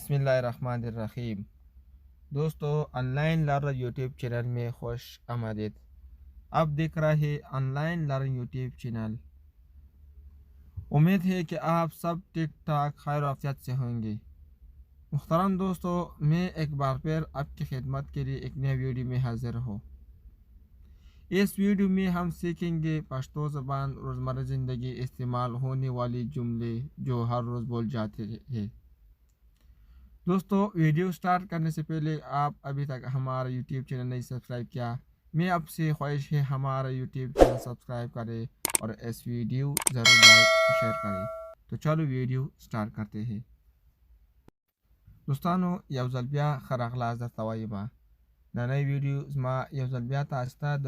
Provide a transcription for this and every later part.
बिस्मिल्लाहिर्रहमानिर्रहीम। दोस्तों, online learn YouTube channel में खुश आमदीद। आप देख रहे हैं ऑनलाइन लर्न यूट्यूब चैनल। उम्मीद है कि आप सब ठीक ठाक खैर आफियत से होंगे। मुहतरम दोस्तों, मैं एक बार फिर आपकी खिदमत के लिए एक नए वीडियो में हाजिर हूँ। इस वीडियो में हम सीखेंगे पश्तो ज़बान रोज़मर्रा ज़िंदगी इस्तेमाल होने वाली जुमले जो हर रोज़ बोल जाते हैं। दोस्तों, वीडियो स्टार्ट करने से पहले आप अभी तक हमारा यूट्यूब चैनल नहीं सब्सक्राइब किया, मैं आपसे ख्वाहिश है हमारा यूट्यूब चैनल सब्सक्राइब करें और इस वीडियो ज़रूर लाइक और शेयर करें। तो चलो वीडियो स्टार्ट करते हैं। दोस्तों, यवजलबिया खराखलाज तवाइबा नई वीडियो मा यवजलबिया तास्ता द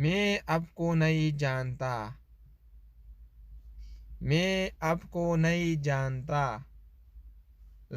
मैं आपको नहीं जानता. मैं आपको नहीं जानता.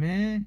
मैं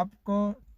आपको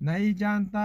नहीं जानता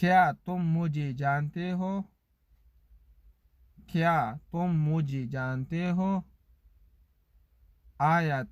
क्या तुम मुझे जानते हो. क्या तुम मुझे जानते हो. आया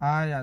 आया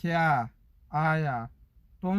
क्या आया तुम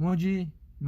मुझे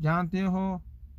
जानते हो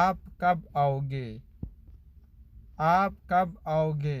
आप कब आओगे. आप कब आओगे.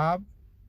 आप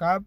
कब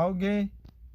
आओगे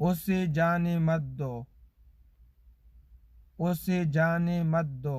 उसे जाने मत दो. उसे जाने मत दो.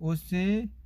उसे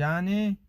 जाने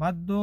मत दो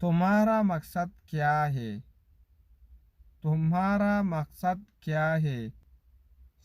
तुम्हारा मकसद क्या है. तुम्हारा मकसद क्या है.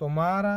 तुम्हारा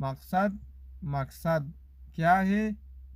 मकसद मकसद क्या है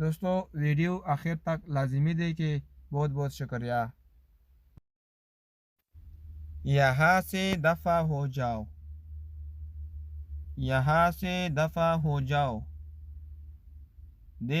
दोस्तों, वीडियो आखिर तक लाजमी देखिए. बहुत बहुत शुक्रिया. यहाँ से दफ़ा हो जाओ. यहाँ से दफ़ा हो जाओ. दे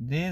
दे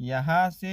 यहाँ से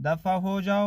दफ़ा हो जाओ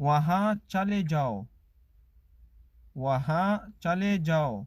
वहाँ चले जाओ. वहाँ चले जाओ.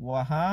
वहाँ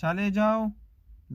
चले जाओ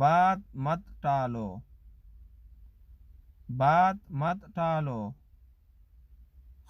बात मत टालो. बात मत टालो.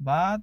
बात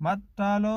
मत टालो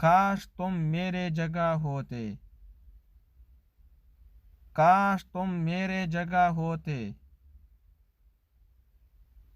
काश तुम मेरे जगह होते. काश तुम मेरे जगह होते.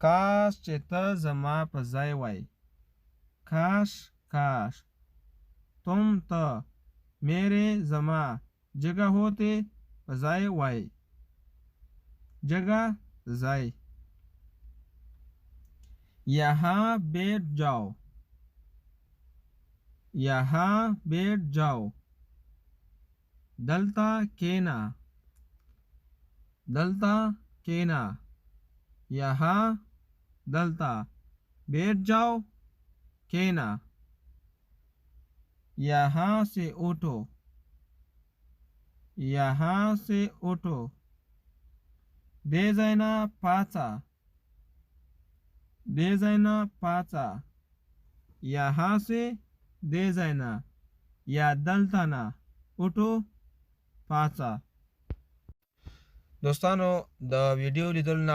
काश चे त जमा पजाय वाई। काश काश तुम त मेरे जमा जगह होते पजाय वाई। जगह जाय। यहाँ बैठ जाओ। यहाँ बैठ जाओ। दलता केना। दलता केना। यहाँ दलता बैठ जाओ केना। यहाँ से उठो। यहाँ से उठो। दे जायना पाचा। दे जायना पाचा। यहाँ से दे जायना या दलताना उठो पाचा। दोस्तानो द वीडियो लिदलना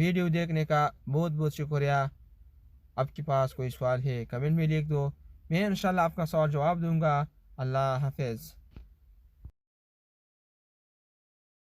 वीडियो देखने का बहुत बहुत शुक्रिया आपके पास कोई सवाल है कमेंट में लिख दो मैं इंशाल्लाह आपका सवाल जवाब दूंगा अल्लाह हाफिज़।